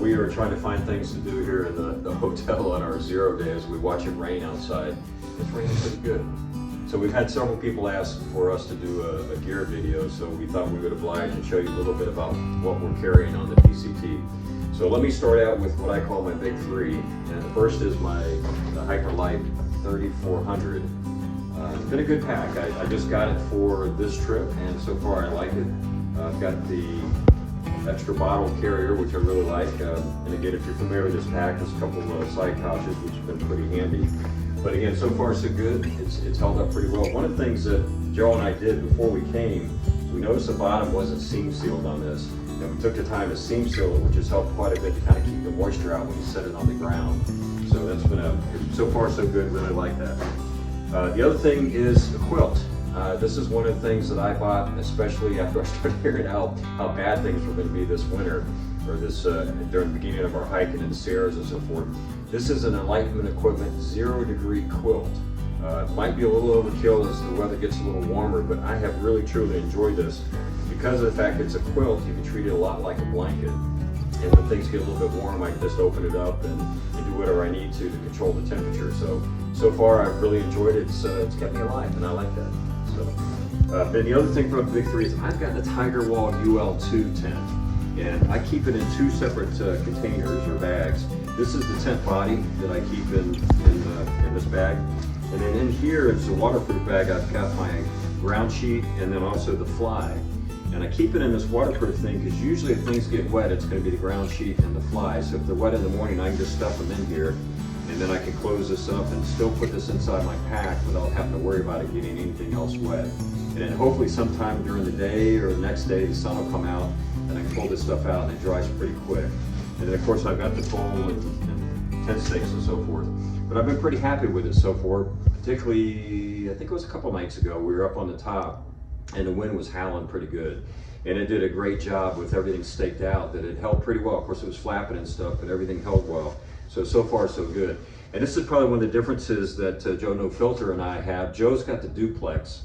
we are trying to find things to do here in the hotel on our 0 day as we watch it rain outside. It's raining pretty good. So we've had several people ask for us to do a gear video, so we thought we would oblige and show you a little bit about what we're carrying on the PCT. So let me start out with what I call my big three. And the first is the Hyperlight 3400. It's been a good pack. I just got it for this trip, and so far I like it. I've got the extra bottle carrier, which I really like. And again, if you're familiar with this pack, there's a couple of side pouches, which have been pretty handy. But again, so far so good. It's held up pretty well. One of the things that Joe and I did before we came, we noticed the bottom wasn't seam sealed on this. And we took the time to seam seal it, which has helped quite a bit to kind of keep the moisture out when you set it on the ground. So that's been so far so good, really like that. The other thing is a quilt. This is one of the things that I bought, especially after I started hearing how bad things were going to be this winter, or this during the beginning of our hiking in the Sierras and so forth. This is an Enlightenment Equipment 0 degree quilt. It might be a little overkill as the weather gets a little warmer, but I have really truly enjoyed this. Because of the fact it's a quilt, you can treat it a lot like a blanket. And when things get a little bit warm, I can just open it up and do whatever I need to control the temperature. So far I've really enjoyed it. It's kept me alive, and I like that. Then the other thing from the big three is I've got the Tiger Wall UL2 tent, and I keep it in two separate containers or bags. This is the tent body that I keep in this bag, and then in here it's a waterproof bag. I've got my ground sheet and then also the fly, and I keep it in this waterproof thing because usually if things get wet, it's going to be the ground sheet and the fly. So if they're wet in the morning, I can just stuff them in here, and then I can close this up and still put this inside my pack without having to worry about it getting anything else wet. And then hopefully sometime during the day or the next day, the sun will come out and I can pull this stuff out and it dries pretty quick. And then of course I've got the pole and tent stakes and so forth. But I've been pretty happy with it so far, particularly, I think it was a couple nights ago, we were up on the top and the wind was howling pretty good. And it did a great job with everything staked out, that it held pretty well. Of course it was flapping and stuff, but everything held well. So far so good. And this is probably one of the differences that Joe No Filter and I have. Joe's got the duplex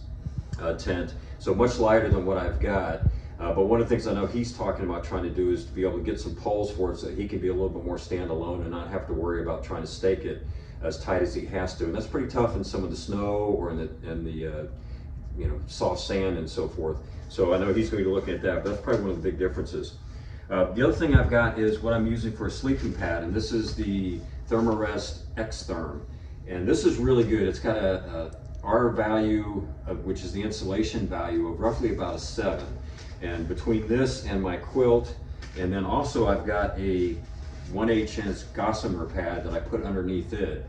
tent, so much lighter than what I've got. But one of the things I know he's talking about trying to do is to be able to get some poles for it so that he can be a little bit more standalone and not have to worry about trying to stake it as tight as he has to. And that's pretty tough in some of the snow or in the soft sand and so forth. So I know he's going to be looking at that, but that's probably one of the big differences. The other thing I've got is what I'm using for a sleeping pad, and this is the Thermarest X-Therm. And this is really good. It's got a R value, which is the insulation value, of roughly about a 7. And between this and my quilt, and then also I've got a 1/8 inch gossamer pad that I put underneath it.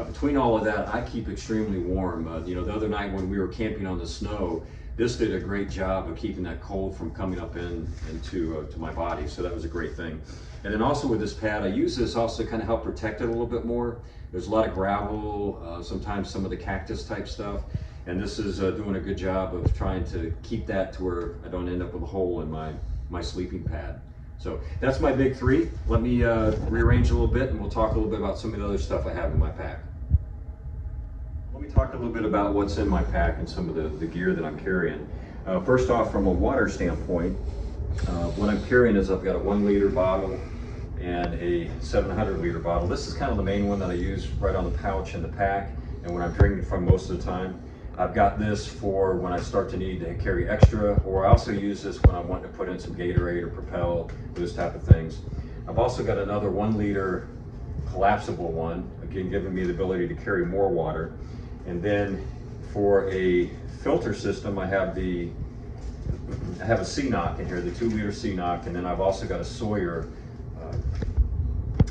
Between all of that, I keep extremely warm. The other night when we were camping on the snow, this did a great job of keeping that cold from coming up into to my body, so that was a great thing. And then also with this pad, I use this also to kind of help protect it a little bit more. There's a lot of gravel, sometimes some of the cactus type stuff, and this is doing a good job of trying to keep that to where I don't end up with a hole in my sleeping pad. So that's my big three. Let me rearrange a little bit and we'll talk a little bit about some of the other stuff I have in my pack. Let me talk a little bit about what's in my pack and some of the gear that I'm carrying. First off, from a water standpoint, what I'm carrying is I've got a 1 liter bottle and a 700 liter bottle. This is kind of the main one that I use right on the pouch in the pack and when I'm drinking from most of the time. I've got this for when I start to need to carry extra, or I also use this when I want to put in some Gatorade or Propel, those type of things. I've also got another 1 liter collapsible one, again giving me the ability to carry more water. And then for a filter system, I have a C-Knock in here, the 2 liter C-Knock, and then I've also got a Sawyer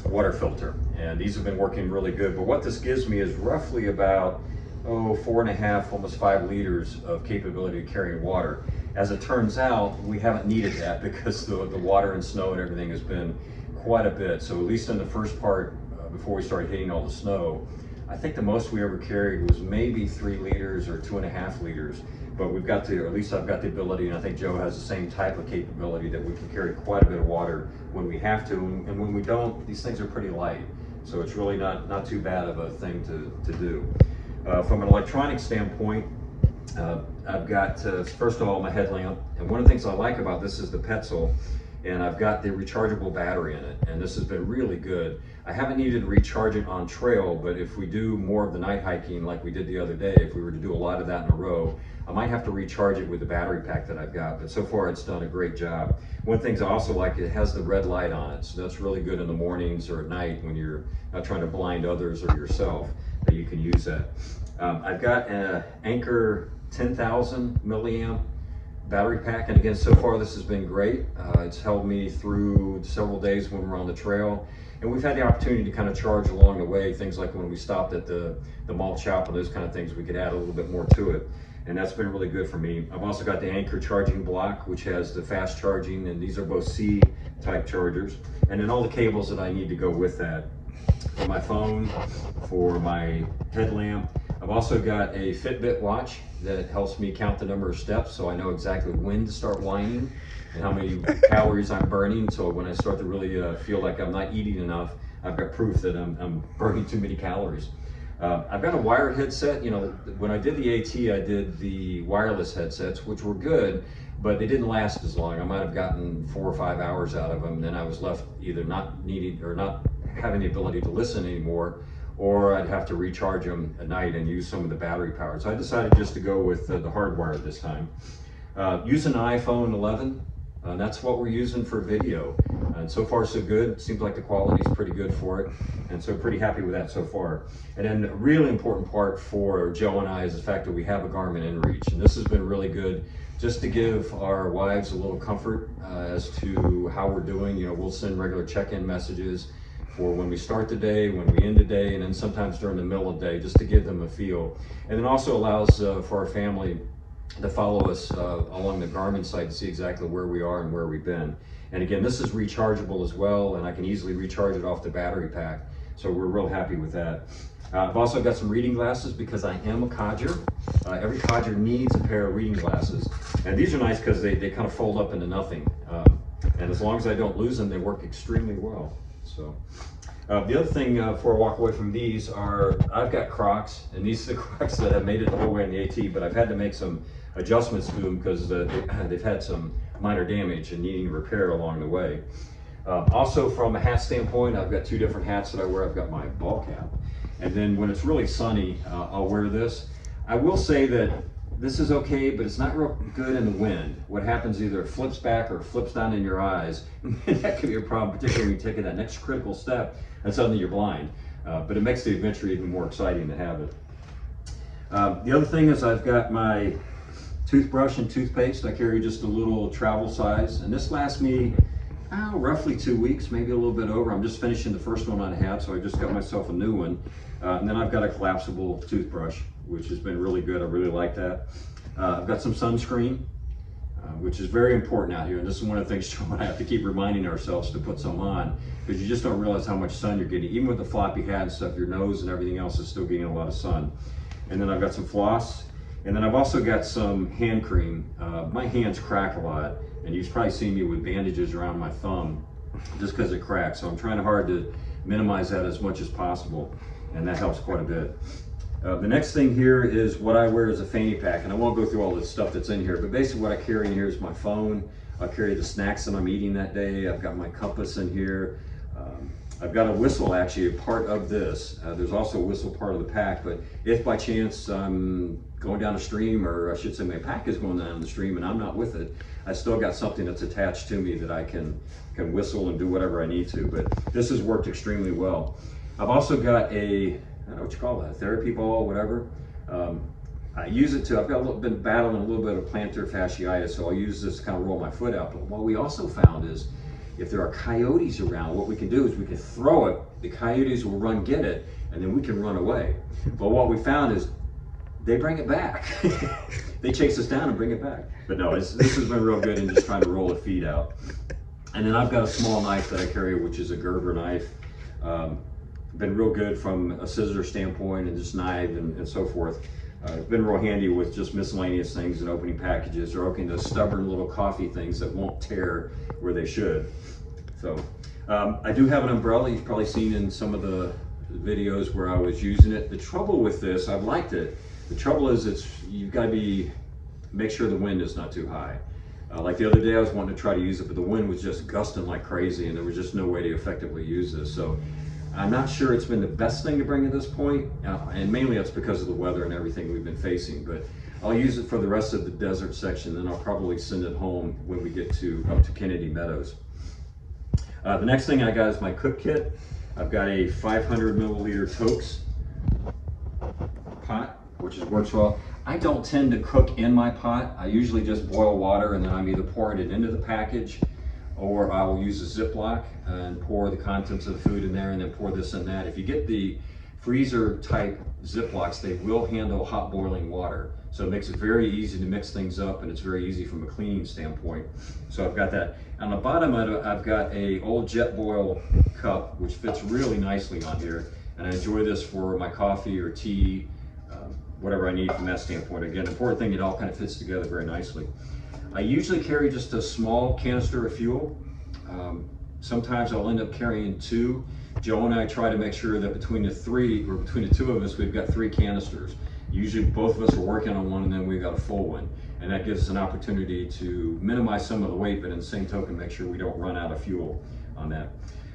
water filter. And these have been working really good, but what this gives me is roughly about 4.5, almost 5 liters of capability of carrying water. As it turns out, we haven't needed that because the water and snow and everything has been quite a bit. So at least in the first part, before we started hitting all the snow, I think the most we ever carried was maybe 3 liters or 2.5 liters. But we've got or at least I've got the ability, and I think Joe has the same type of capability, that we can carry quite a bit of water when we have to, and when we don't, these things are pretty light. So it's really not too bad of a thing to do. From an electronic standpoint, I've got, first of all, my headlamp. And one of the things I like about this is the Petzl. and I've got the rechargeable battery in it, and this has been really good. I haven't needed to recharge it on trail, but if we do more of the night hiking like we did the other day, if we were to do a lot of that in a row, I might have to recharge it with the battery pack that I've got, but so far it's done a great job. One thing I also like, it has the red light on it, so that's really good in the mornings or at night when you're not trying to blind others or yourself, that you can use that. I've got an Anchor 10,000 milliamp battery pack, and again, so far this has been great. It's held me through several days when we're on the trail, and we've had the opportunity to kind of charge along the way. Things like when we stopped at the malt shop and those kind of things, we could add a little bit more to it, and that's been really good for me. I've also got the Anchor charging block, which has the fast charging, and these are both C type chargers, and then all the cables that I need to go with that, for my phone, for my headlamp. I've also got a Fitbit watch that helps me count the number of steps, so I know exactly when to start whining and how many calories I'm burning. So when I start to really feel like I'm not eating enough, I've got proof that I'm burning too many calories. I've got a wired headset. You know, when I did the AT, I did the wireless headsets, which were good, but they didn't last as long. I might have gotten 4 or 5 hours out of them. Then I was left either not needing or not having the ability to listen anymore, or I'd have to recharge them at night and use some of the battery power. So I decided just to go with the hardwired this time. Using an iPhone 11, that's what we're using for video. And so far so good. It seems like the quality is pretty good for it. And so pretty happy with that so far. And then a really important part for Joe and I is the fact that we have a Garmin inReach. And this has been really good just to give our wives a little comfort as to how we're doing. You know, we'll send regular check-in messages for when we start the day, when we end the day, and then sometimes during the middle of the day, just to give them a feel. And it also allows for our family to follow us along the Garmin site to see exactly where we are and where we've been. And again, this is rechargeable as well, and I can easily recharge it off the battery pack. So we're real happy with that. I've also got some reading glasses because I am a codger. Every codger needs a pair of reading glasses. And these are nice because they kind of fold up into nothing. And as long as I don't lose them, they work extremely well. So the other thing before I walk away from these are, I've got Crocs, and these are the Crocs that have made it the whole way in the AT, but I've had to make some adjustments to them because they've had some minor damage and needing repair along the way. Also from a hat standpoint, I've got 2 different hats that I wear. I've got my ball cap, and then when it's really sunny, I'll wear this. I will say that this is okay, but it's not real good in the wind. What happens, either it flips back or it flips down in your eyes. That could be a problem, particularly when you take that next critical step and suddenly you're blind. But it makes the adventure even more exciting to have it. The other thing is I've got my toothbrush and toothpaste. I carry just a little travel size, and this lasts me roughly 2 weeks, maybe a little bit over. I'm just finishing the first one I had, so I just got myself a new one. And then I've got a collapsible toothbrush, which has been really good. I really like that. I've got some sunscreen, which is very important out here. And this is one of the things Joe and I have to keep reminding ourselves to put some on, because you just don't realize how much sun you're getting. Even with the floppy hat and stuff, your nose and everything else is still getting a lot of sun. And then I've got some floss. And then I've also got some hand cream. My hands crack a lot, and you've probably seen me with bandages around my thumb just because it cracks. So I'm trying hard to minimize that as much as possible, and that helps quite a bit. The next thing here is what I wear as a fanny pack, and I won't go through all the stuff that's in here, but basically what I carry in here is my phone. I carry the snacks that I'm eating that day. I've got my compass in here. I've got a whistle, actually, a part of this. There's also a whistle part of the pack, but if by chance I'm going down a stream, or I should say my pack is going down the stream and I'm not with it, I still got something that's attached to me that I can whistle and do whatever I need to. But this has worked extremely well. I've also got a, I don't know what you call that, a therapy ball, whatever. I use it to, been battling a little bit of plantar fasciitis, so I'll use this to kind of roll my foot out. But what we also found is, if there are coyotes around, what we can do is we can throw it, the coyotes will run get it, and then we can run away. But what we found is they bring it back. They chase us down and bring it back. But no, this has been real good in just trying to roll a feed out. And then I've got a small knife that I carry, which is a Gerber knife. Been real good from a scissor standpoint, and just knife and so forth. It's been real handy with just miscellaneous things and opening packages, or opening those stubborn little coffee things that won't tear where they should. So I do have an umbrella. You've probably seen in some of the videos where I was using it. The trouble with this, I've liked it. The trouble is you've got to make sure the wind is not too high. Like the other day I was wanting to try to use it, but the wind was just gusting like crazy and there was just no way to effectively use this. So I'm not sure it's been the best thing to bring at this point, and mainly it's because of the weather and everything we've been facing, but I'll use it for the rest of the desert section, then I'll probably send it home when we get up to Kennedy Meadows. The next thing I got is my cook kit. I've got a 500 milliliter Tokes pot, which works well. I don't tend to cook in my pot. I usually just boil water and then I'm either pouring it into the package or I will use a Ziploc and pour the contents of the food in there and then pour this and that. If you get the freezer type Ziplocs, they will handle hot boiling water. So it makes it very easy to mix things up and it's very easy from a cleaning standpoint. So I've got that. On the bottom of it, I've got a old Jetboil cup, which fits really nicely on here. And I enjoy this for my coffee or tea, whatever I need from that standpoint. Again, the important thing, it all kind of fits together very nicely. I usually carry just a small canister of fuel. Sometimes I'll end up carrying 2. Joe and I try to make sure that between the 2 of us, we've got 3 canisters. Usually both of us are working on one and then we've got a full one. And that gives us an opportunity to minimize some of the weight, but in the same token, make sure we don't run out of fuel on that.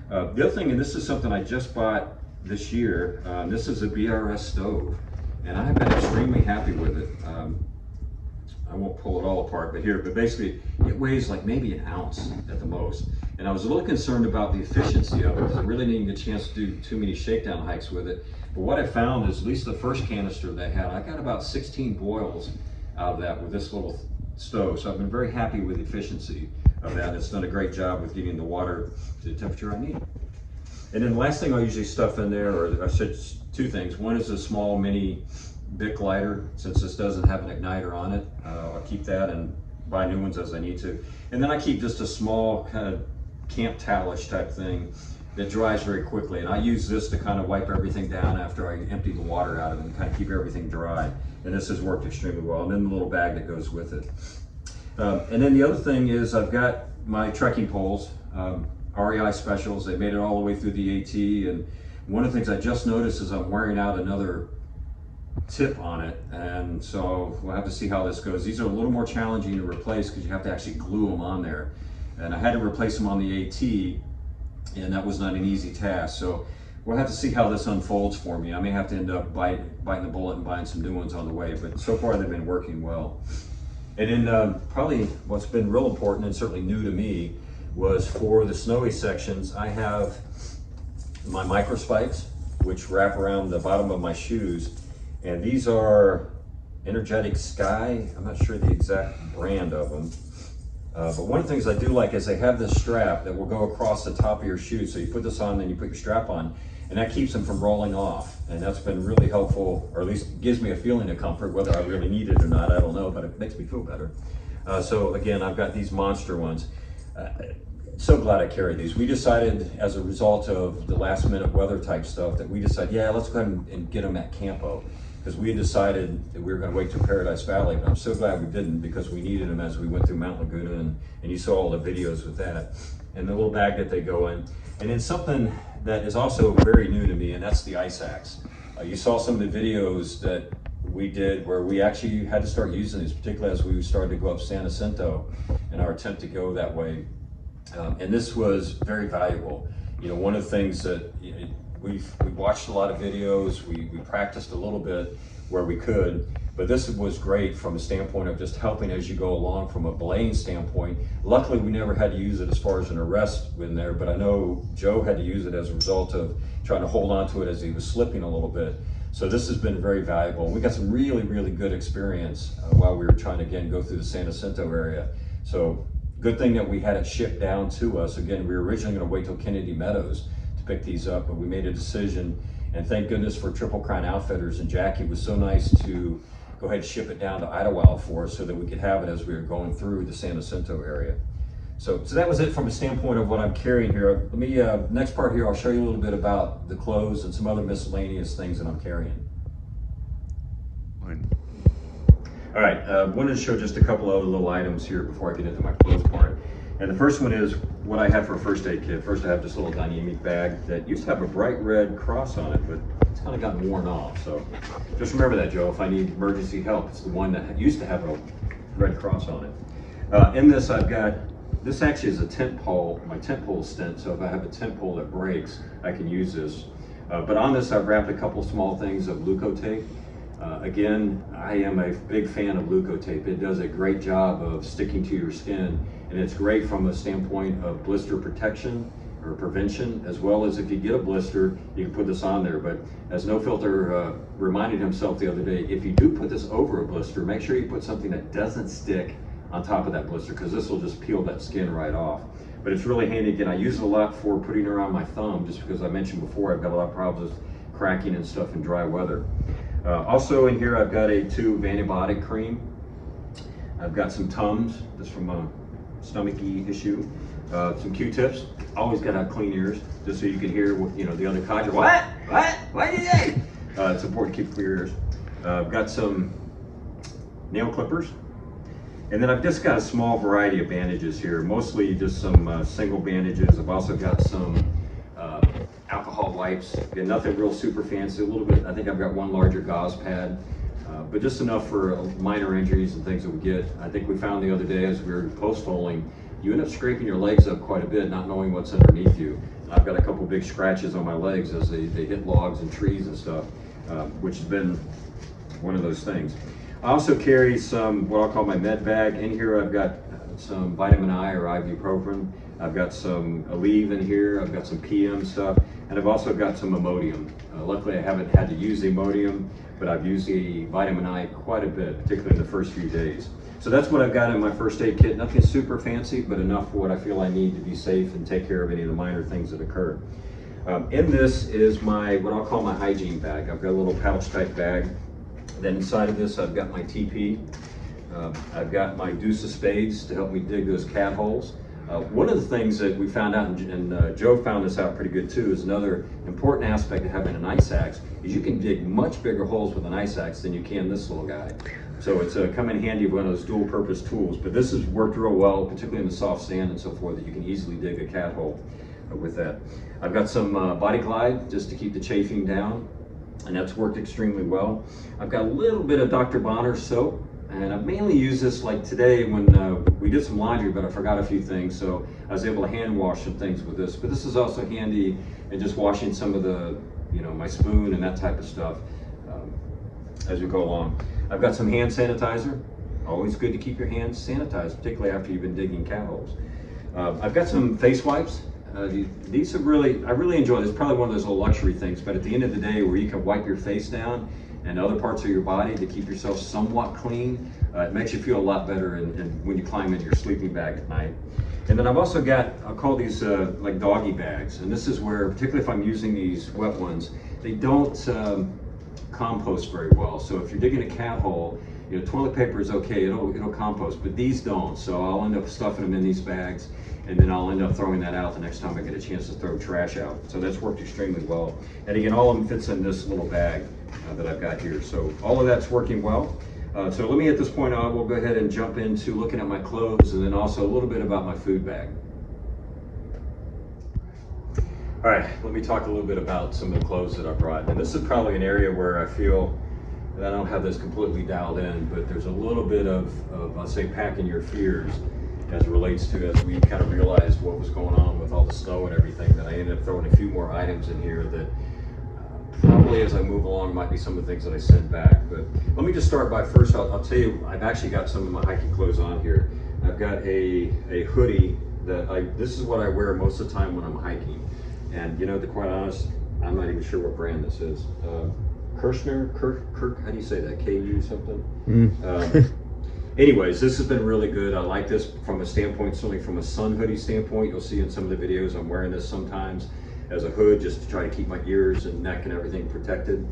The other thing, and this is something I just bought this year, this is a BRS stove. And I've been extremely happy with it. I won't pull it all apart, but basically it weighs like maybe an ounce at the most. And I was a little concerned about the efficiency of it because I really didn't get a chance to do too many shakedown hikes with it. But what I found is, at least the first canister they had, I got about 16 boils out of that with this little stove. So I've been very happy with the efficiency of that. It's done a great job with getting the water to the temperature I need. And then the last thing I'll usually stuff in there, or I said 2 things. One is a small mini Bic lighter. Since this doesn't have an igniter on it, I'll keep that and buy new ones as I need to. And then I keep just a small kind of camp towelish type thing that dries very quickly. And I use this to kind of wipe everything down after I empty the water out of it and kind of keep everything dry. And this has worked extremely well. And then the little bag that goes with it. And then the other thing is I've got my trekking poles, REI specials. They made it all the way through the AT. And one of the things I just noticed is I'm wearing out another tip on it, and so we'll have to see how this goes. These are a little more challenging to replace because you have to actually glue them on there, and I had to replace them on the AT, and that was not an easy task. So we'll have to see how this unfolds for me. I may have to end up biting the bullet and buying some new ones on the way, but so far they've been working well. And then probably what's been real important and certainly new to me was for the snowy sections, I have my micro spikes, which wrap around the bottom of my shoes. And these are Energetic Sky. I'm not sure the exact brand of them. But one of the things I do like is they have this strap that will go across the top of your shoe. So you put this on, then you put your strap on, and that keeps them from rolling off. And that's been really helpful, or at least gives me a feeling of comfort. Whether I really need it or not, I don't know, but it makes me feel better. So again, I've got these monster ones. So glad I carried these. We decided, as a result of the last minute weather type stuff, that we decided, yeah, let's go ahead and get them at Campo. Because we had decided that we were going to wait till Paradise Valley, but I'm so glad we didn't, because we needed them as we went through Mount Laguna, and you saw all the videos with that. And the little bag that they go in. And then something that is also very new to me, and that's the ice axe. You saw some of the videos that we did where we actually had to start using these, particularly as we started to go up San Jacinto in our attempt to go that way. And this was very valuable. You know, one of the things that we watched a lot of videos, we practiced a little bit where we could, but this was great from a standpoint of just helping as you go along from a belaying standpoint. Luckily, we never had to use it as far as an arrest in there, but I know Joe had to use it as a result of trying to hold on to it as he was slipping a little bit. So this has been very valuable. We got some really, really good experience while we were trying to, again, go through the San Jacinto area. So good thing that we had it shipped down to us. Again, we were originally going to wait till Kennedy Meadows to pick these up, but we made a decision, and thank goodness for Triple Crown Outfitters, and Jackie was so nice to go ahead and ship it down to Idlewild for us so that we could have it as we were going through the San Jacinto area. So that was it from a standpoint of what I'm carrying here. Let me, next part here, I'll show you a little bit about the clothes and some other miscellaneous things that I'm carrying. Fine. All right, I wanted to show just a couple other little items here before I get into my clothes part. And the first one is what I have for a first aid kit. First, I have this little dynamic bag that used to have a bright red cross on it, but it's kind of gotten worn off. So just remember that, Joe, if I need emergency help, it's the one that used to have a red cross on it. In this, I've got, this actually is a tent pole, my tent pole stent, so if I have a tent pole that breaks, I can use this. But on this, I've wrapped a couple small things of Leukotape. Again, I am a big fan of Leukotape. It does a great job of sticking to your skin, and it's great from a standpoint of blister protection or prevention, as well as if you get a blister, you can put this on there. But as No Filter reminded himself the other day, if you do put this over a blister, make sure you put something that doesn't stick on top of that blister, because this will just peel that skin right off. But it's really handy. Again, I use it a lot for putting it around my thumb, just because I mentioned before, I've got a lot of problems with cracking and stuff in dry weather. Also in here, I've got a tube of antibiotic cream. I've got some Tums, just from a stomachy issue. Some Q-tips. Always got to have clean ears, just so you can hear what, you know, the other Codger. What? What did you say? It's important to keep clear ears. I've got some nail clippers. And then I've just got a small variety of bandages here, mostly just some single bandages. I've also got some alcohol wipes. Again, nothing real super fancy, a little bit. I think I've got one larger gauze pad, but just enough for minor injuries and things that we get. I think we found the other day as we were post-holing, you end up scraping your legs up quite a bit, not knowing what's underneath you. I've got a couple big scratches on my legs as they hit logs and trees and stuff, which has been one of those things. I also carry some, what I'll call my med bag. In here I've got some vitamin I or ibuprofen. I've got some Aleve in here. I've got some PM stuff. And I've also got some Imodium. Luckily I haven't had to use the Imodium, but I've used the vitamin I quite a bit, particularly in the first few days. So that's what I've got in my first aid kit. Nothing super fancy, but enough for what I feel I need to be safe and take care of any of the minor things that occur. In this is my, what I'll call my hygiene bag. I've got a little pouch type bag. Then inside of this, I've got my TP. I've got my deuce of spades to help me dig those cat holes. One of the things that we found out, and Joe found this out pretty good too, is another important aspect of having an ice axe is you can dig much bigger holes with an ice axe than you can this little guy. So it's come in handy with one of those dual purpose tools, but this has worked real well, particularly in the soft sand and so forth, that you can easily dig a cat hole with that. I've got some Body Glide just to keep the chafing down, and that's worked extremely well. I've got a little bit of Dr. Bonner's soap, and I've mainly used this like today when we did some laundry, but I forgot a few things, so I was able to hand wash some things with this. But this is also handy in just washing some of the, you know, my spoon and that type of stuff as we go along. I've got some hand sanitizer. Always good to keep your hands sanitized, particularly after you've been digging cat holes. I've got some face wipes. These are really, I really enjoy this. Probably one of those little luxury things, but at the end of the day where you can wipe your face down and other parts of your body to keep yourself somewhat clean, it makes you feel a lot better and when you climb into your sleeping bag at night. And then I've also got, I'll call these like doggy bags. And this is where, particularly if I'm using these wet ones, they don't compost very well. So if you're digging a cat hole, you know, toilet paper is okay, it'll compost, but these don't. So I'll end up stuffing them in these bags, and then I'll end up throwing that out the next time I get a chance to throw trash out. So that's worked extremely well. And again, all of them fits in this little bag that I've got here. So all of that's working well. So let me at this point on, we'll go ahead and jump into looking at my clothes and then also a little bit about my food bag. All right, let me talk a little bit about some of the clothes that I brought. And this is probably an area where I feel that I don't have this completely dialed in, but there's a little bit of I'll say, packing your fears as it relates to, as we kind of realized what was going on with all the snow and everything, that I ended up throwing a few more items in here that probably as I move along might be some of the things that I send back. But let me just start by first, I'll tell you, I've actually got some of my hiking clothes on here. I've got a hoodie that this is what I wear most of the time when I'm hiking. And you know, to be quite honest, I'm not even sure what brand this is. Kirk, how do you say that? KU something? Anyways, this has been really good. I like this from a standpoint, certainly from a sun hoodie standpoint. You'll see in some of the videos I'm wearing this sometimes as a hood just to try to keep my ears and neck and everything protected.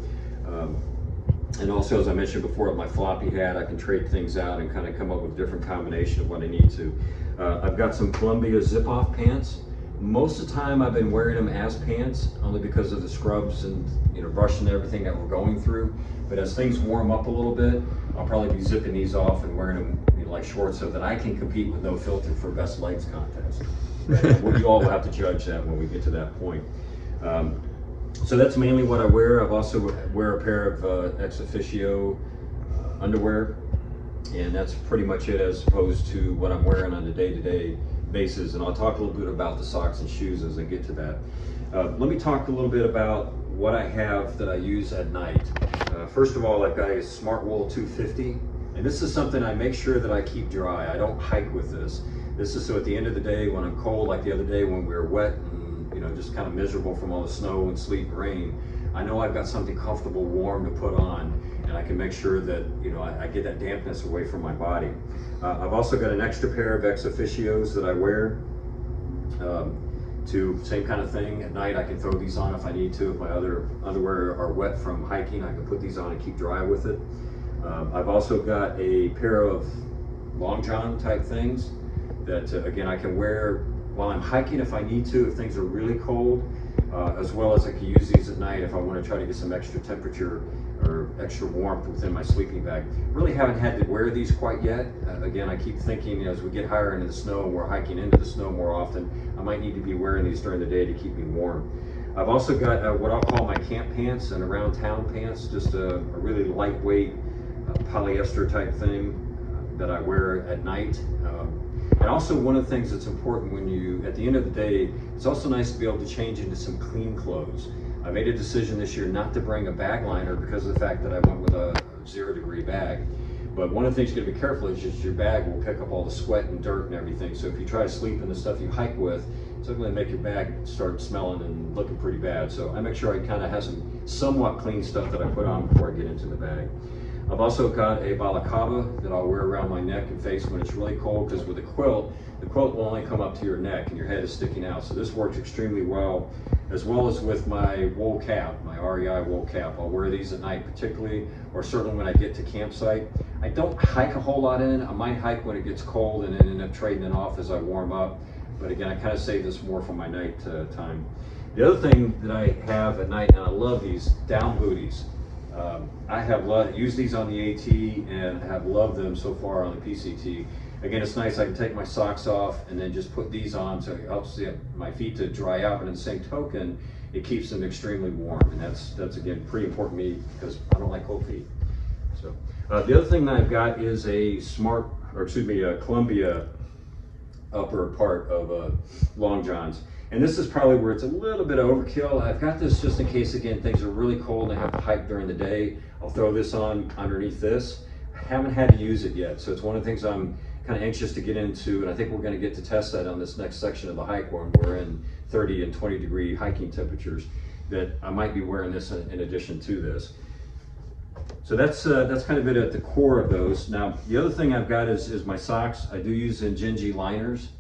And also, as I mentioned before, with my floppy hat, I can trade things out and kind of come up with a different combination of what I need to. I've got some Columbia zip-off pants. Most of the time I've been wearing them as pants, only because of the scrubs and, you know, brushing and everything that we're going through. But as things warm up a little bit, I'll probably be zipping these off and wearing them, you know, like shorts, so that I can compete with No Filter for best legs contest. Right? You all will have to judge that when we get to that point. So that's mainly what I wear. I've also wear a pair of ex officio underwear. And that's pretty much it, as opposed to what I'm wearing on a day-to-day basis. And I'll talk a little bit about the socks and shoes as I get to that. Let me talk a little bit about what I have that I use at night. First of all, I've got a Smart Wool 250, and this is something I make sure that I keep dry. I don't hike with this. This is so at the end of the day, when I'm cold, like the other day when we were wet and just kind of miserable from all the snow and sleet and rain, I know I've got something comfortable, warm to put on, and I can make sure that I get that dampness away from my body. I've also got an extra pair of ex officios that I wear. Same kind of thing. At night I can throw these on if I need to. If my other underwear are wet from hiking, I can put these on and keep dry with it. I've also got a pair of long john type things that again I can wear while I'm hiking if I need to, if things are really cold, as well as I can use these at night if I want to try to get some extra temperature or extra warmth within my sleeping bag. Really haven't had to wear these quite yet. Again, I keep thinking as we get higher into the snow and we're hiking into the snow more often, I might need to be wearing these during the day to keep me warm. I've also got what I'll call my camp pants and around town pants, just a really lightweight polyester type thing that I wear at night. And also one of the things that's important at the end of the day, it's also nice to be able to change into some clean clothes. I made a decision this year not to bring a bag liner because of the fact that I went with a 0-degree bag. But one of the things you gotta be careful is just your bag will pick up all the sweat and dirt and everything. So if you try to sleep in the stuff you hike with, it's gonna make your bag start smelling and looking pretty bad. So I make sure I kind of have some somewhat clean stuff that I put on before I get into the bag. I've also got a balaclava that I'll wear around my neck and face when it's really cold, because with a quilt, the quilt will only come up to your neck and your head is sticking out. So this works extremely well as with my wool cap, my REI wool cap. I'll wear these at night particularly, or certainly when I get to campsite. I don't hike a whole lot in. I might hike when it gets cold and then end up trading it off as I warm up. But again, I kind of save this more for my night time. The other thing that I have at night, and I love these down booties. I have used these on the AT and have loved them so far on the PCT. Again, it's nice, I can take my socks off and then just put these on, so it helps my feet to dry out, but in the same token, it keeps them extremely warm. And that's again, pretty important to me because I don't like cold feet. So the other thing that I've got is a Columbia upper part of long johns. And this is probably where it's a little bit overkill. I've got this just in case, again, things are really cold and I have to hike during the day. I'll throw this on underneath this. I haven't had to use it yet, so it's one of the things I'm kind of anxious to get into, and I think we're going to get to test that on this next section of the hike when we're in 30 and 20 degree hiking temperatures, that I might be wearing this in addition to this. So that's kind of it at the core of those. Now, the other thing I've got is my socks. I do use Injinji liners.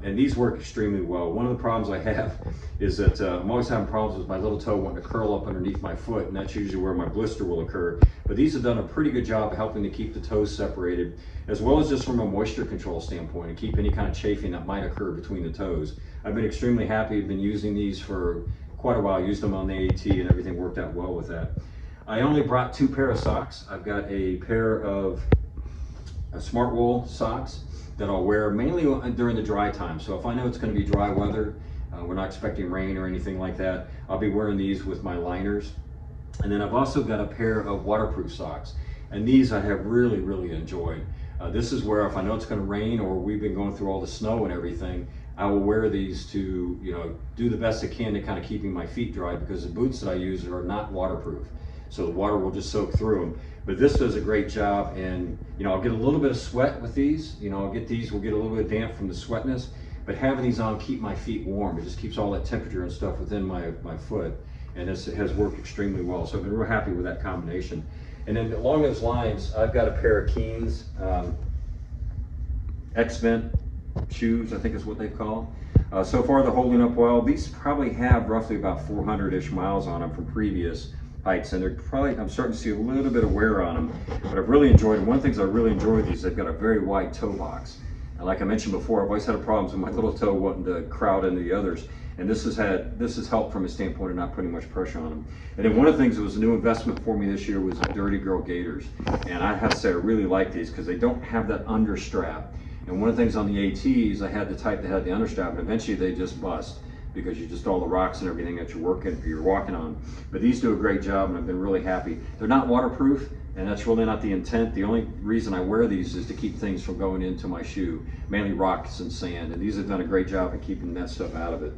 And these work extremely well. One of the problems I have is that I'm always having problems with my little toe wanting to curl up underneath my foot, and that's usually where my blister will occur. But these have done a pretty good job of helping to keep the toes separated, as well as just from a moisture control standpoint, and keep any kind of chafing that might occur between the toes. I've been extremely happy. I've been using these for quite a while. I used them on the AT and everything worked out well with that. I only brought 2 pair of socks. I've got a pair of Smart Wool socks that I'll wear mainly during the dry time. So if I know it's going to be dry weather, we're not expecting rain or anything like that, I'll be wearing these with my liners. And then I've also got a pair of waterproof socks. And these I have really, really enjoyed. This is where if I know it's going to rain or we've been going through all the snow and everything, I will wear these to do the best I can to kind of keeping my feet dry, because the boots that I use are not waterproof. So the water will just soak through them. But this does a great job, and I'll get a little bit of sweat with these. We'll get a little bit of damp from the sweatness, but having these on keep my feet warm. It just keeps all that temperature and stuff within my foot, and this has worked extremely well. So I've been real happy with that combination. And then along those lines, I've got a pair of Keen's X-Vent shoes, I think is what they call. So far they're holding up well. These probably have roughly about 400-ish miles on them from previous hikes, and I'm starting to see a little bit of wear on them, but I've really enjoyed them. One of the things I really enjoy with these, they've got a very wide toe box. And like I mentioned before, I've always had problems with my little toe wanting to crowd into the others. And this has helped from a standpoint of not putting much pressure on them. And then one of the things that was a new investment for me this year was Dirty Girl gaiters. And I have to say I really like these because they don't have that under strap. And one of the things on the ATs, I had the type that had the under strap, and eventually they just bust, because you just all the rocks and everything that you're walking on. But these do a great job, and I've been really happy. They're not waterproof, and that's really not the intent. The only reason I wear these is to keep things from going into my shoe, mainly rocks and sand, and these have done a great job of keeping that stuff out of it.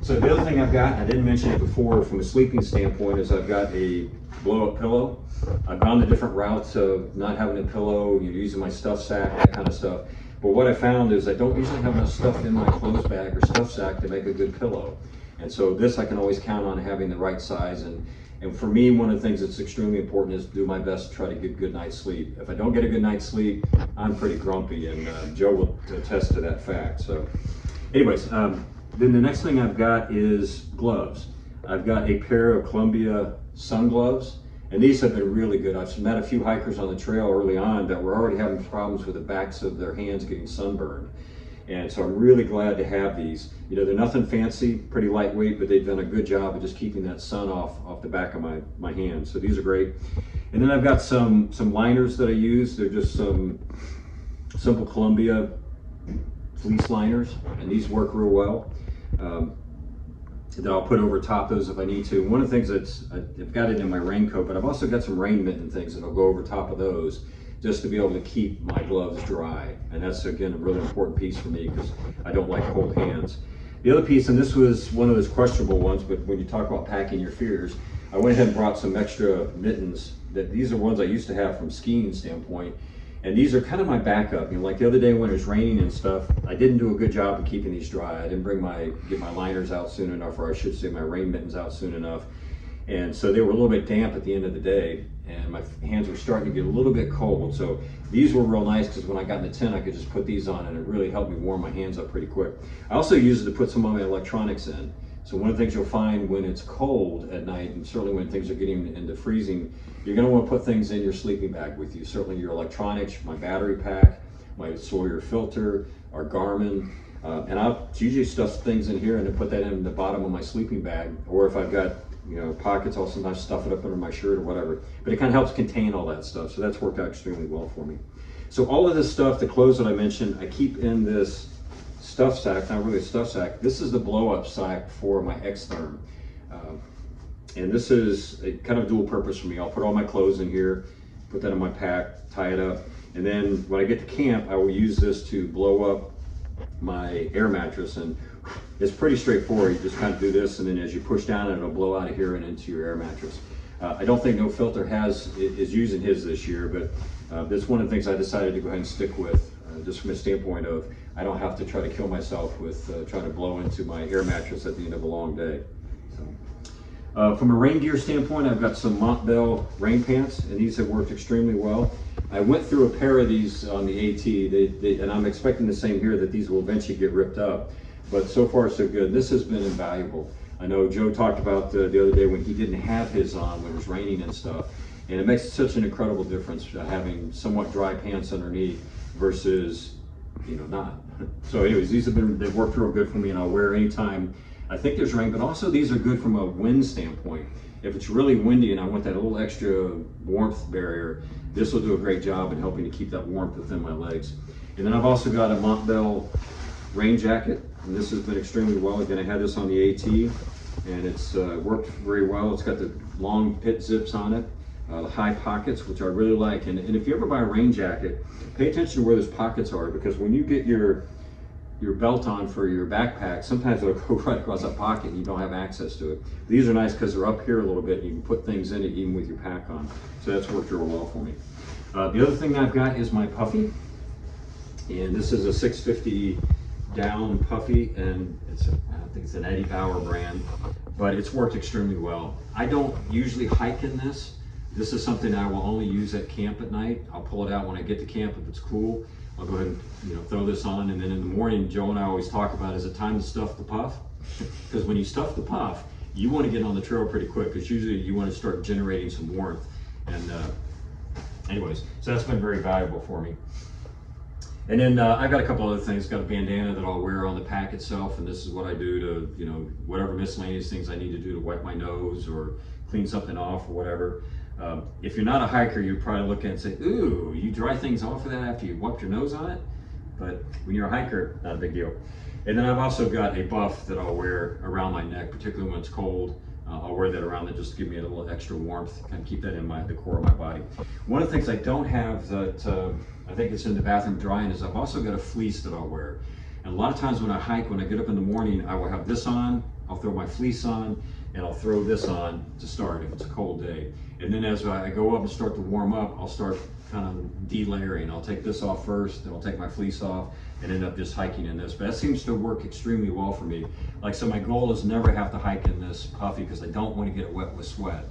So the other thing I've got, I didn't mention it before from a sleeping standpoint, is I've got a blow-up pillow. I've gone the different routes of not having a pillow, using my stuff sack, that kind of stuff. But what I found is I don't usually have enough stuff in my clothes bag or stuff sack to make a good pillow. And so this I can always count on having the right size. And for me, one of the things that's extremely important is to do my best to try to get a good night's sleep. If I don't get a good night's sleep, I'm pretty grumpy, and Joe will attest to that fact. So anyways, then the next thing I've got is gloves. I've got a pair of Columbia sun gloves, and these have been really good. I've met a few hikers on the trail early on that were already having problems with the backs of their hands getting sunburned. And so I'm really glad to have these. They're nothing fancy, pretty lightweight, but they've done a good job of just keeping that sun off the back of my hands. So these are great. And then I've got some liners that I use. They're just some simple Columbia fleece liners, and these work real well. That I'll put over top those if I need to. One of the things I've got it in my raincoat, but I've also got some rain mitten things that'll go over top of those, just to be able to keep my gloves dry. And that's, again, a really important piece for me because I don't like cold hands. The other piece, and this was one of those questionable ones, but when you talk about packing your fears, I went ahead and brought some extra mittens. These are ones I used to have from skiing standpoint. And these are kind of my backup. Like the other day when it was raining and stuff, I didn't do a good job of keeping these dry. I didn't get my liners out soon enough, or I should say my rain mittens out soon enough. And so they were a little bit damp at the end of the day, and my hands were starting to get a little bit cold. So these were real nice because when I got in the tent, I could just put these on, and it really helped me warm my hands up pretty quick. I also use it to put some of my electronics in. So one of the things you'll find when it's cold at night, and certainly when things are getting into freezing, you're going to want to put things in your sleeping bag with you. Certainly your electronics, my battery pack, my Sawyer filter, our Garmin, and I'll usually stuff things in here and then put that in the bottom of my sleeping bag. Or if I've got pockets, I'll sometimes stuff it up under my shirt or whatever. But it kind of helps contain all that stuff. So that's worked out extremely well for me. So all of this stuff, the clothes that I mentioned, I keep in this stuff sack, not really a stuff sack. This is the blow-up sack for my Xtherm. And this is a kind of dual purpose for me. I'll put all my clothes in here, put that in my pack, tie it up. And then when I get to camp, I will use this to blow up my air mattress. And it's pretty straightforward. You just kind of do this, and then as you push down, it'll blow out of here and into your air mattress. I don't think No Filter is using his this year, but that's one of the things I decided to go ahead and stick with, just from a standpoint of I don't have to try to kill myself with trying to blow into my air mattress at the end of a long day. So, from a rain gear standpoint, I've got some Montbell rain pants, and these have worked extremely well. I went through a pair of these on the AT, and I'm expecting the same here, that these will eventually get ripped up. But so far so good. This has been invaluable. I know Joe talked about the other day when he didn't have his on when it was raining and stuff, and it makes such an incredible difference having somewhat dry pants underneath versus not. So anyways, they've worked real good for me, and I'll wear anytime I think there's rain. But also these are good from a wind standpoint. If it's really windy and I want that little extra warmth barrier, this will do a great job in helping to keep that warmth within my legs. And then I've also got a Montbell rain jacket, and this has been extremely well. Again, I had this on the AT, and it's worked very well. It's got the long pit zips on it, the high pockets, which I really like. And if you ever buy a rain jacket, pay attention to where those pockets are, because when you get your belt on for your backpack, sometimes it'll go right across that pocket and you don't have access to it. These are nice because they're up here a little bit, and you can put things in it even with your pack on. So that's worked real well for me. The other thing I've got is my puffy, and this is a 650 down puffy, and I think it's an Eddie Bauer brand, but it's worked extremely well. I don't usually hike in this. This is something I will only use at camp at night. I'll pull it out when I get to camp if it's cool. I'll go ahead and throw this on, and then in the morning, Joe and I always talk about, is it time to stuff the puff? Because when you stuff the puff, you want to get on the trail pretty quick, because usually you want to start generating some warmth. And anyways, so that's been very valuable for me. And then I've got a couple other things. Got a bandana that I'll wear on the pack itself, and this is what I do to, whatever miscellaneous things I need to do to wipe my nose or clean something off or whatever. If you're not a hiker, you'd probably look at it and say, ooh, you dry things off of that after you wipe your nose on it? But when you're a hiker, not a big deal. And then I've also got a buff that I'll wear around my neck, particularly when it's cold. I'll wear that around it just to give me a little extra warmth, kind of keep that in the core of my body. One of the things I don't have that I think it's in the bathroom drying is I've also got a fleece that I'll wear. And a lot of times when I hike, when I get up in the morning, I will have this on, I'll throw my fleece on, and I'll throw this on to start if it's a cold day. And then as I go up and start to warm up, I'll start kind of delayering. I'll take this off first, then I'll take my fleece off, and end up just hiking in this. But that seems to work extremely well for me. Like, so my goal is never have to hike in this puffy because I don't want to get it wet with sweat.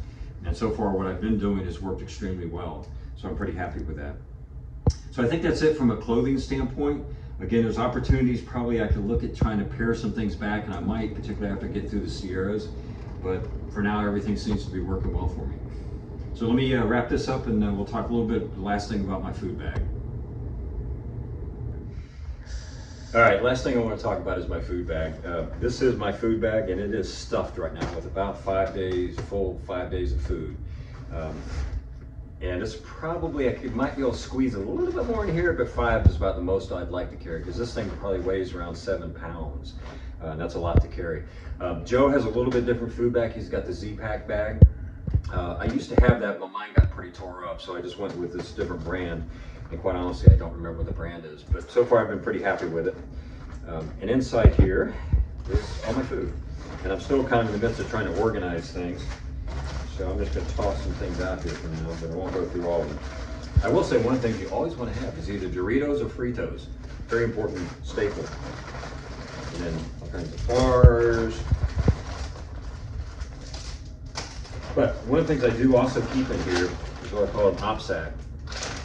And so far what I've been doing has worked extremely well. So I'm pretty happy with that. So I think that's it from a clothing standpoint. Again, there's opportunities probably I could look at trying to pare some things back, and I might, particularly after I get through the Sierras. But for now, everything seems to be working well for me. So let me wrap this up, and we'll talk a little bit, the last thing about my food bag. All right, last thing I want to talk about is my food bag. This is my food bag, and it is stuffed right now with about 5 days, full 5 days of food. And it's probably, I might be able to squeeze a little bit more in here, but 5 is about the most I'd like to carry, because this thing probably weighs around 7 pounds. And that's a lot to carry. Joe has a little bit different food bag. He's got the Z-Pack bag. I used to have that, but mine got pretty tore up, so I just went with this different brand. And quite honestly, I don't remember what the brand is, but so far I've been pretty happy with it. And inside here is all my food. And I'm still kind of in the midst of trying to organize things. So I'm just going to toss some things out here for now, but I won't go through all of them. I will say one thing you always want to have is either Doritos or Fritos. Very important staple. And then all kinds of bars. But one of the things I do also keep in here is what I call an OPSAC.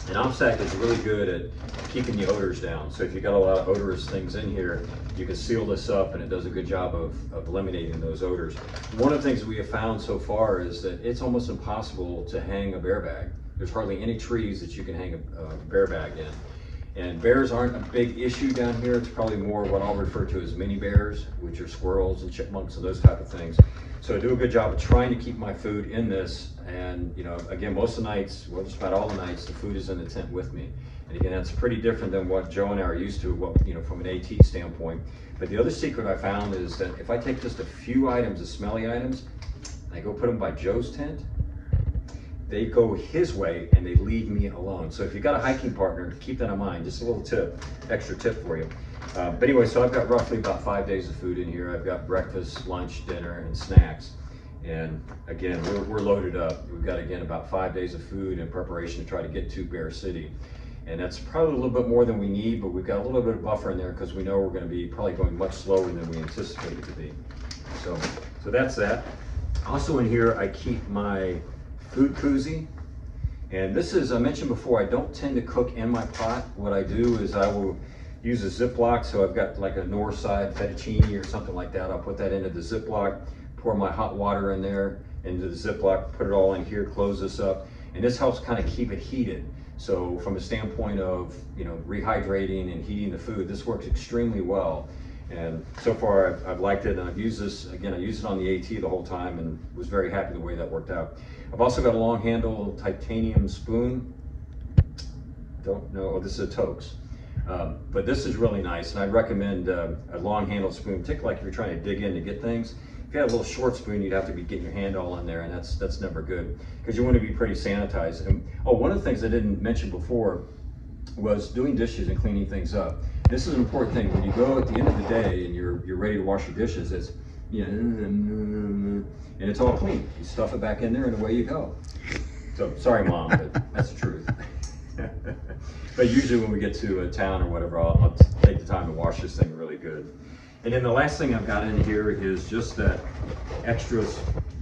And OPSAC is really good at keeping the odors down. So if you got a lot of odorous things in here, you can seal this up, and it does a good job of eliminating those odors. One of the things we have found so far is that it's almost impossible to hang a bear bag. There's hardly any trees that you can hang a bear bag in. And bears aren't a big issue down here. It's probably more what I'll refer to as mini bears, which are squirrels and chipmunks and those type of things. So I do a good job of trying to keep my food in this. And, you know, again, most of the nights, well, just about all the nights, the food is in the tent with me. And again, that's pretty different than what Joe and I are used to, what, you know, from an AT standpoint. But the other secret I found is that if I take just a few items, the smelly items, and I go put them by Joe's tent, they go his way and they leave me alone. So if you've got a hiking partner, keep that in mind. Just a little tip, extra tip for you. But anyway, so I've got roughly about 5 days of food in here. I've got breakfast, lunch, dinner, and snacks. And again, we're loaded up. We've got, again, about 5 days of food in preparation to try to get to Bear City. And that's probably a little bit more than we need, but we've got a little bit of buffer in there because we know we're going to be probably going much slower than we anticipated to be. So that's that. Also in here, I keep my food koozie. And this is, I mentioned before, I don't tend to cook in my pot. What I do is I will use a Ziploc. So I've got like a north side fettuccine or something like that. I'll put that into the Ziploc, pour my hot water in there into the Ziploc, put it all in here, close this up. And this helps kind of keep it heated. So from a standpoint of, you know, rehydrating and heating the food, this works extremely well. And so far I've liked it, and I've used this, again, I used it on the AT the whole time and was very happy the way that worked out. I've also got a long handle titanium spoon. Don't know, oh, this is a Tokes. But this is really nice, and I'd recommend a long handle spoon, particularly like if you're trying to dig in to get things. If you had a little short spoon, you'd have to be getting your hand all in there, and that's never good, because you want to be pretty sanitized. And, oh, one of the things I didn't mention before was doing dishes and cleaning things up. This is an important thing. When you go at the end of the day and you're ready to wash your dishes, it's, you know, and it's all clean. You stuff it back in there and away you go. So sorry, Mom, but that's the truth. But usually when we get to a town or whatever, I'll take the time to wash this thing really good. And then the last thing I've got in here is just that extra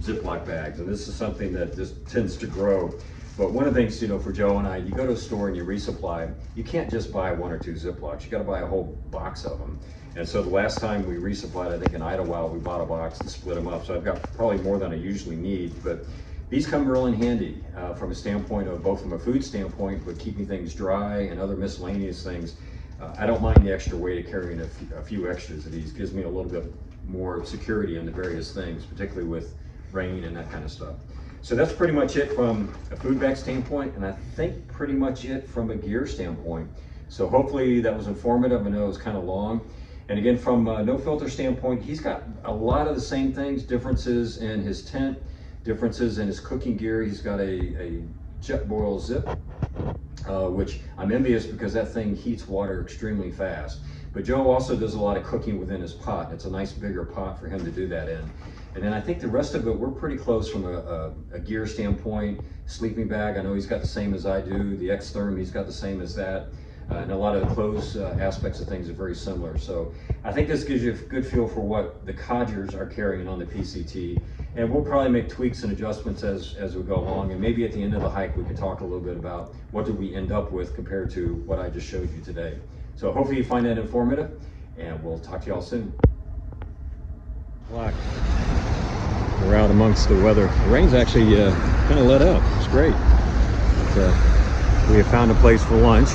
Ziploc bags. And this is something that just tends to grow. But one of the things, you know, for Joe and I, you go to a store and you resupply, you can't just buy 1 or 2 Ziplocs. You got to buy a whole box of them. And so the last time we resupplied, I think in Idlewild, we bought a box and split them up. So I've got probably more than I usually need. But these come real in handy from a standpoint of both from a food standpoint, but keeping things dry and other miscellaneous things. I don't mind the extra weight of carrying a few extras of these. It gives me a little bit more security in the various things, particularly with rain and that kind of stuff. So that's pretty much it from a food bag standpoint, and I think pretty much it from a gear standpoint. So hopefully that was informative. I know it was kind of long. And again, from a no filter standpoint, he's got a lot of the same things, differences in his tent, differences in his cooking gear. He's got a jet boil zip, which I'm envious because that thing heats water extremely fast. But Joe also does a lot of cooking within his pot. It's a nice bigger pot for him to do that in. And then I think the rest of it, we're pretty close from a gear standpoint. Sleeping bag, I know he's got the same as I do. The X-Therm, he's got the same as that. And a lot of the clothes aspects of things are very similar. So I think this gives you a good feel for what the Codgers are carrying on the PCT. And we'll probably make tweaks and adjustments as we go along. And maybe at the end of the hike, we can talk a little bit about what did we end up with compared to what I just showed you today. So hopefully you find that informative, and we'll talk to y'all soon. We're out amongst the weather. The rain's actually kind of let up. It's great. But, we have found a place for lunch.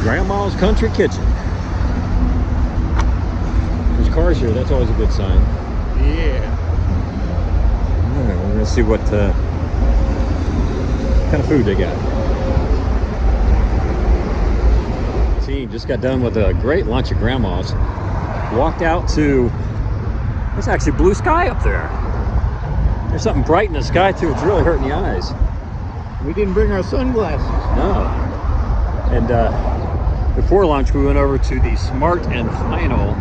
Grandma's Country Kitchen. There's cars here. That's always a good sign. Yeah. All right, we're gonna see what kind of food they got. See, just got done with a great lunch at Grandma's. Walked out to, there's actually blue sky up there. There's something bright in the sky too. It's really hurting the eyes. We didn't bring our sunglasses. No. And before lunch, we went over to the Smart and Final,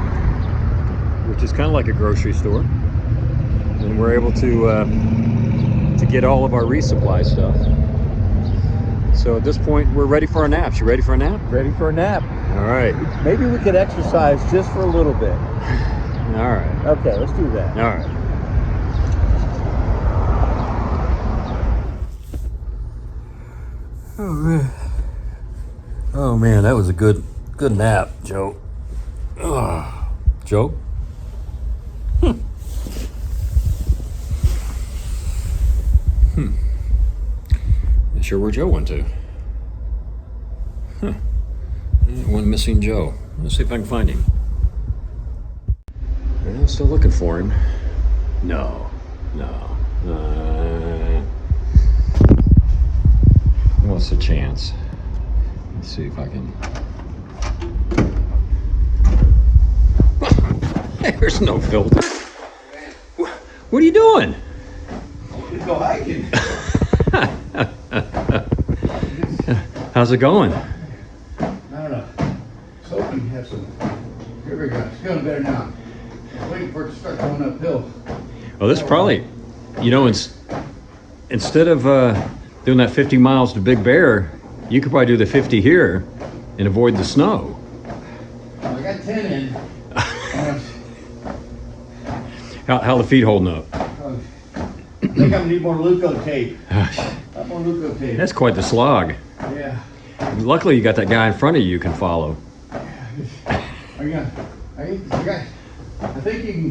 which is kind of like a grocery store. And we're able to get all of our resupply stuff. So at this point, we're ready for our naps. You ready for a nap? Ready for a nap. All right. Maybe we could exercise just for a little bit. All right. Okay, let's do that. All right. Oh man. Oh man, that was a good nap, Joe. Joe? Not sure where Joe went to. One missing Joe. Let's see if I can find him. I'm still looking for him. No. What's the chance? Let's see if I can. There's no filter. What are you doing? Let's go hiking. How's it going? I don't know. So we have some. Here we go. It's feeling better now. I'm waiting for it to start going uphill. Well, this probably, you know, instead of doing that 50 miles to Big Bear, you could probably do the 50 here and avoid the snow. Well, I got 10 in. How the feet holding up? I think I'm gonna need more Luco tape. More Luco tape. That's quite the slog. Yeah. Luckily, you got that guy in front of you can follow. I think you can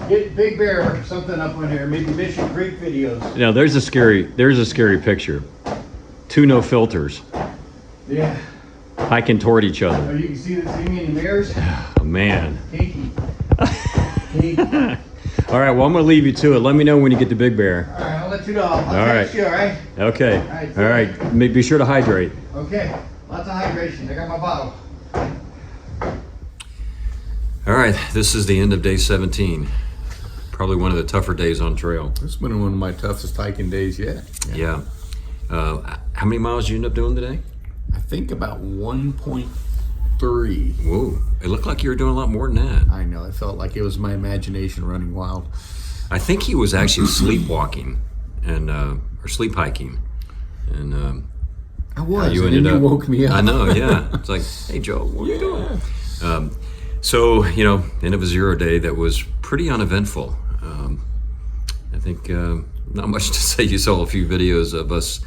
get Big Bear or something up on here. Maybe Mission Creek videos. Now, there's a scary picture. Two no filters. Yeah. Hiking toward each Oh, other. you can see me in the mirrors. Oh, man. Kinky. Kinky. All right, well, I'm going to leave you to it. Let me know when you get to Big Bear. All right, I'll let you know. I'll All text right. you, all right? Okay. All right. Be sure to hydrate. Okay. Lots of hydration. I got my bottle. All right, this is the end of day 17. Probably one of the tougher days on trail. It's been one of my toughest hiking days yet. Yeah. How many miles did you end up doing today? I think about 1.3. Whoa, it looked like you were doing a lot more than that. I know, I felt like it was my imagination running wild. I think he was actually sleepwalking and or sleep hiking. And I was, you and ended then up, you woke me up. I know, yeah. It's like, hey Joe, what are you doing? So, you know, end of a 0 day that was pretty uneventful. I think not much to say. You saw a few videos of us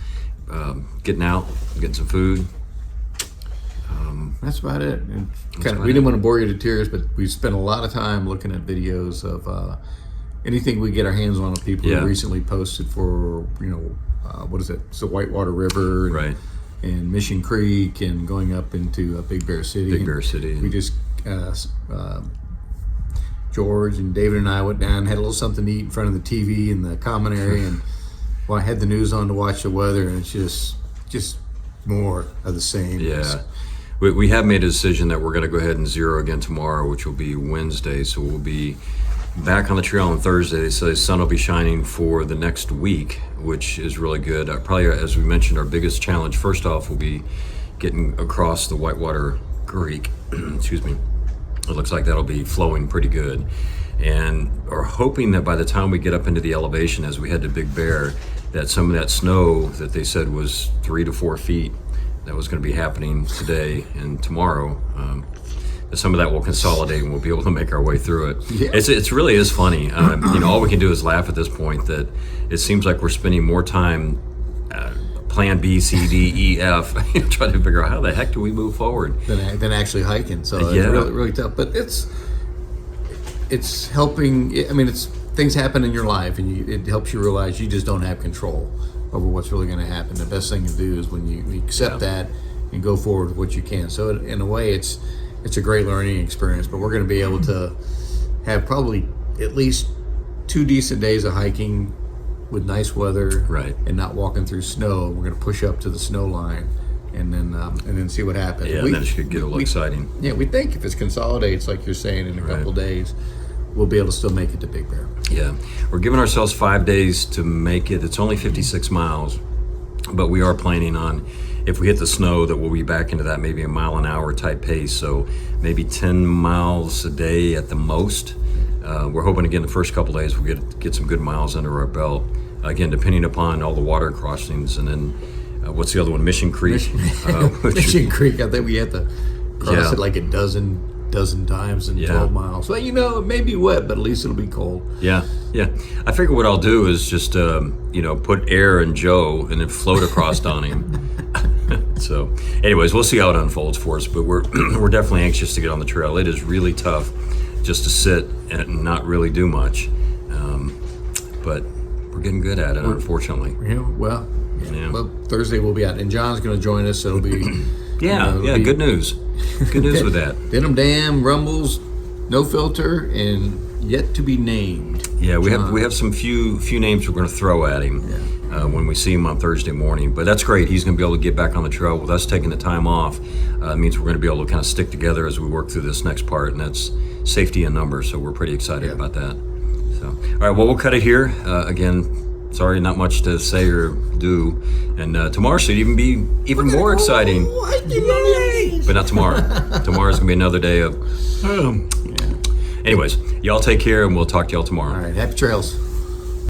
getting out, getting some food. That's about it. And we didn't want to bore you to tears, but we spent a lot of time looking at videos of anything we get our hands on of people who recently posted for, what is it? It's the Whitewater River. And, Right. And Mission Creek and going up into Big Bear City. Big Bear City. We just, George and David and I went down, had a little something to eat in front of the TV in the common area, and I had the news on to watch the weather, and it's just more of the same. Yeah. we have made a decision that we're going to go ahead and zero again tomorrow, which will be Wednesday. So we'll be back on the trail on Thursday. So the sun will be shining for the next week, which is really good. Probably, as we mentioned, our biggest challenge, first off, will be getting across the Whitewater Creek. Excuse me. It looks like that'll be flowing pretty good. And are hoping that by the time we get up into the elevation as we head to Big Bear, that some of that snow that they said was 3 to 4 feet that was going to be happening today and tomorrow, that some of that will consolidate and we'll be able to make our way through it. Yeah. It really is funny. You know, all we can do is laugh at this point that it seems like we're spending more time plan B, C, D, E, F, trying to figure out how the heck do we move forward than actually hiking. So it's Yeah. really tough. But it's helping. I mean, it's things happen in your life, and it helps you realize you just don't have control over what's really going to happen. The best thing to do is when you accept that and go forward with what you can. So in a way, it's a great learning experience. But we're going to be able to have probably at least 2 decent days of hiking with nice weather, Right. and not walking through snow. We're going to push up to the snow line, and then see what happens. Yeah, and then it should get a little exciting. Yeah, we think if it consolidates, like you're saying, in a Right. couple days, we'll be able to still make it to Big Bear. Yeah, we're giving ourselves 5 days to make it. It's only 56 miles, but we are planning on, if we hit the snow, that we'll be back into that maybe a mile an hour type pace. So maybe 10 miles a day at the most. We're hoping again the first couple days we'll get some good miles under our belt. Again, depending upon all the water crossings, and then what's the other one? Mission Creek. Mission Creek, I think we had to cross Yeah. it like a dozen times in 12 miles. Well, it may be wet, but at least it'll be cold. Yeah. I figure what I'll do is just put air in Joe and then float across on him. So, anyways, we'll see how it unfolds for us. But we're definitely anxious to get on the trail. It is really tough just to sit and not really do much. But we're getting good at it, unfortunately. Well, Thursday we'll be out, and John's going to join us. So it'll be Good news. Good news with that. Denim Dam, Rumbles, No Filter, and yet to be named. Yeah, we John. have some few names we're going to throw at him when we see him on Thursday morning. But that's great. He's going to be able to get back on the trail with us taking the time off. It means we're going to be able to kind of stick together as we work through this next part, and that's safety in numbers. So we're pretty excited about that. So, all right, well, we'll cut it here. Again, sorry, not much to say or do. And tomorrow should even be even more exciting. But not tomorrow. Tomorrow's going to be another day of... Anyways, y'all take care, and we'll talk to y'all tomorrow. All right, happy trails.